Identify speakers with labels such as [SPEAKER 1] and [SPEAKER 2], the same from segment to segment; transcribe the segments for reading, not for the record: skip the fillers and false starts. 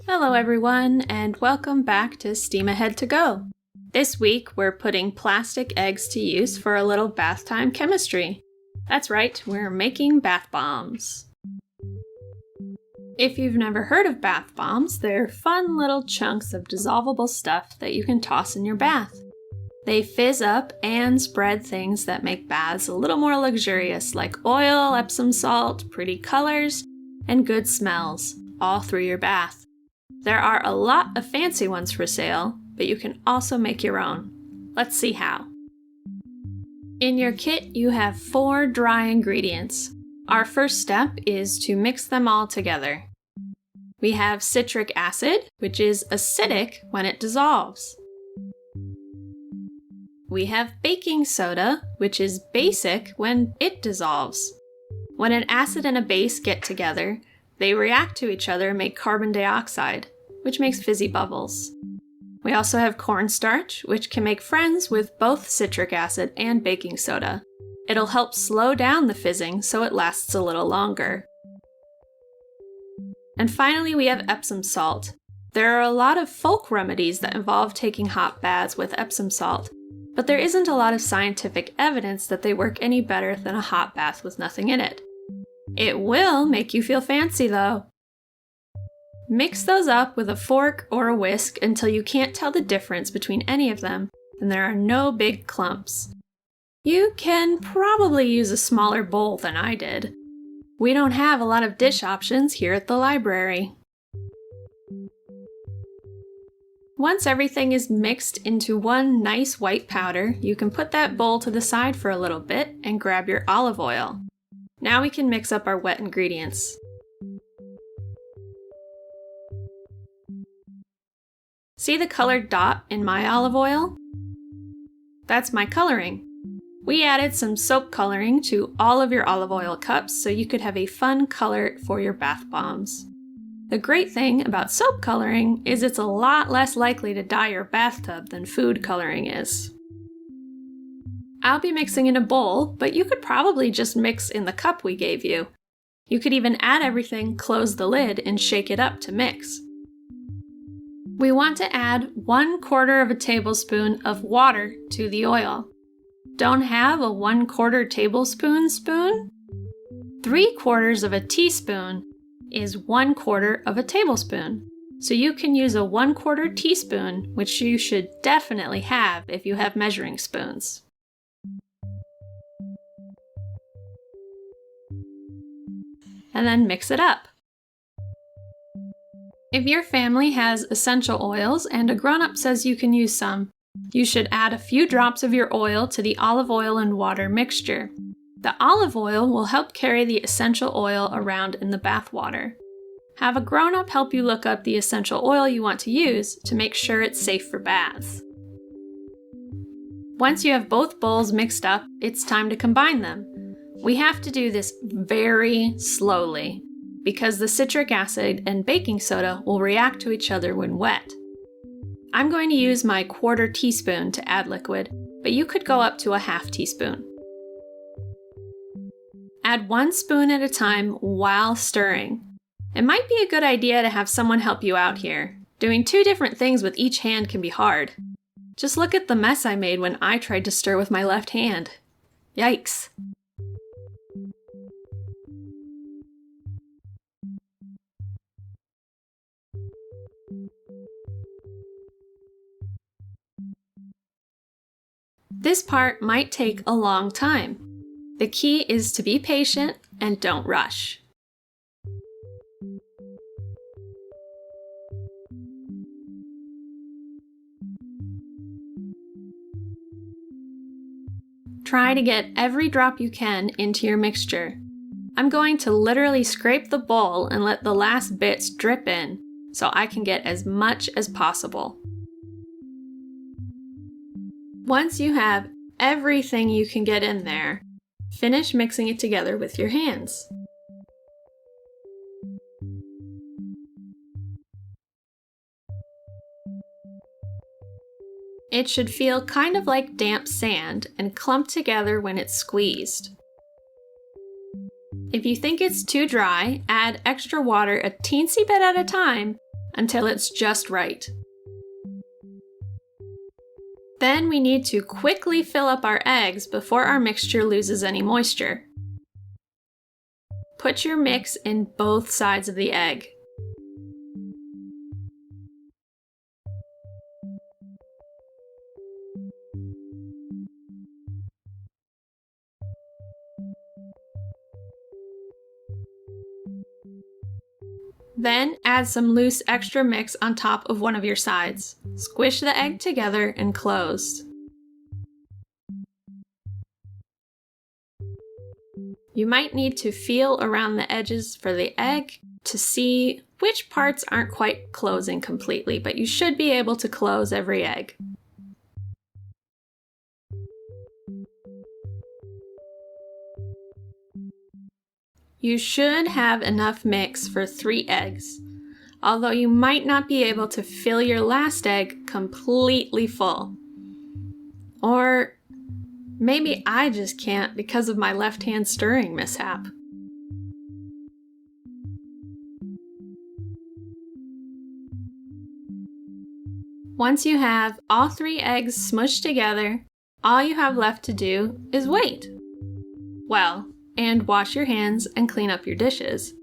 [SPEAKER 1] Hello everyone, and welcome back to Steam Ahead to Go. This week we're putting plastic eggs to use for a little bath time chemistry. That's right, we're making bath bombs. If you've never heard of bath bombs, they're fun little chunks of dissolvable stuff that you can toss in your bath. They fizz up and spread things that make baths a little more luxurious, like oil, Epsom salt, pretty colors, and good smells, all through your bath. There are a lot of fancy ones for sale, but you can also make your own. Let's see how. In your kit, you have 4 dry ingredients. Our first step is to mix them all together. We have citric acid, which is acidic when it dissolves. We have baking soda, which is basic when it dissolves. When an acid and a base get together, they react to each other and make carbon dioxide, which makes fizzy bubbles. We also have cornstarch, which can make friends with both citric acid and baking soda. It'll help slow down the fizzing so it lasts a little longer. And finally, we have Epsom salt. There are a lot of folk remedies that involve taking hot baths with Epsom salt, but there isn't a lot of scientific evidence that they work any better than a hot bath with nothing in it. It will make you feel fancy though. Mix those up with a fork or a whisk until you can't tell the difference between any of them and there are no big clumps. You can probably use a smaller bowl than I did. We don't have a lot of dish options here at the library. Once everything is mixed into one nice white powder, you can put that bowl to the side for a little bit and grab your olive oil. Now we can mix up our wet ingredients. See the colored dot in my olive oil? That's my coloring. We added some soap coloring to all of your olive oil cups so you could have a fun color for your bath bombs. The great thing about soap coloring is it's a lot less likely to dye your bathtub than food coloring is. I'll be mixing in a bowl, but you could probably just mix in the cup we gave you. You could even add everything, close the lid, and shake it up to mix. We want to add 1/4 of a tablespoon of water to the oil. Don't have a 1/4 tablespoon spoon? 3/4 of a teaspoon is 1/4 of a tablespoon. So you can use a 1/4 teaspoon, which you should definitely have if you have measuring spoons. And then mix it up. If your family has essential oils and a grown-up says you can use some, you should add a few drops of your oil to the olive oil and water mixture. The olive oil will help carry the essential oil around in the bath water. Have a grown-up help you look up the essential oil you want to use to make sure it's safe for baths. Once you have both bowls mixed up, it's time to combine them. We have to do this very slowly because the citric acid and baking soda will react to each other when wet. I'm going to use my 1/4 teaspoon to add liquid, but you could go up to a 1/2 teaspoon. Add 1 spoon at a time while stirring. It might be a good idea to have someone help you out here. Doing 2 different things with each hand can be hard. Just look at the mess I made when I tried to stir with my left hand. Yikes. This part might take a long time. The key is to be patient and don't rush. Try to get every drop you can into your mixture. I'm going to literally scrape the bowl and let the last bits drip in so I can get as much as possible. Once you have everything you can get in there, finish mixing it together with your hands. It should feel kind of like damp sand and clump together when it's squeezed. If you think it's too dry, add extra water a teensy bit at a time until it's just right. Then we need to quickly fill up our eggs before our mixture loses any moisture. Put your mix in both sides of the egg. Then add some loose extra mix on top of one of your sides. Squish the egg together and close. You might need to feel around the edges for the egg to see which parts aren't quite closing completely, but you should be able to close every egg. You should have enough mix for 3 eggs, although you might not be able to fill your last egg completely full. Or maybe I just can't because of my left-hand stirring mishap. Once you have all 3 eggs smushed together, all you have left to do is wait. Well, and wash your hands and clean up your dishes.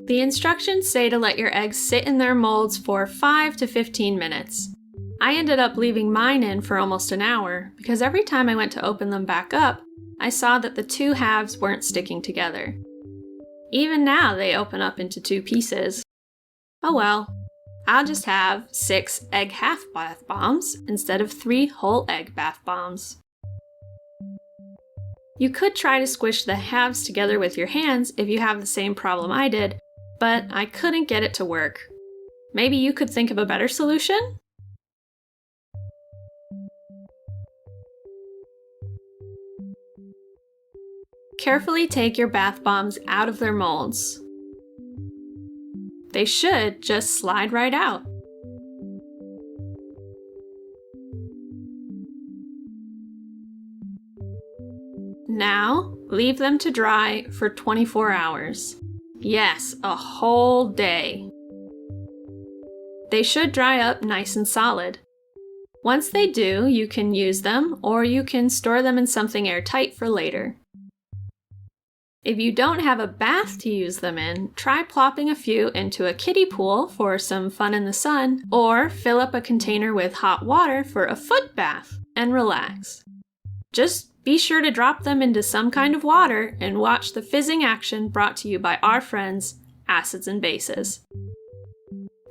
[SPEAKER 1] The instructions say to let your eggs sit in their molds for 5 to 15 minutes. I ended up leaving mine in for almost an hour because every time I went to open them back up, I saw that the 2 halves weren't sticking together. Even now they open up into 2 pieces. Oh well, I'll just have 6 egg half bath bombs instead of 3 whole egg bath bombs. You could try to squish the halves together with your hands if you have the same problem I did, but I couldn't get it to work. Maybe you could think of a better solution? Carefully take your bath bombs out of their molds. They should just slide right out. Now, leave them to dry for 24 hours. Yes, a whole day. They should dry up nice and solid. Once they do, you can use them, or you can store them in something airtight for later. If you don't have a bath to use them in, try plopping a few into a kiddie pool for some fun in the sun, or fill up a container with hot water for a foot bath and relax. Just be sure to drop them into some kind of water and watch the fizzing action brought to you by our friends, Acids and Bases.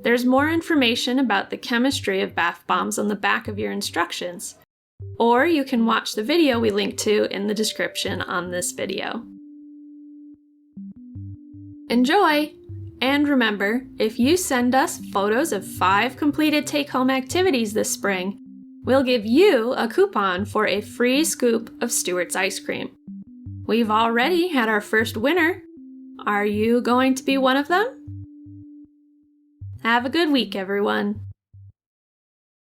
[SPEAKER 1] There's more information about the chemistry of bath bombs on the back of your instructions, or you can watch the video we linked to in the description on this video. Enjoy! And remember, if you send us photos of 5 completed take-home activities this spring, we'll give you a coupon for a free scoop of Stewart's ice cream. We've already had our first winner. Are you going to be one of them? Have a good week, everyone.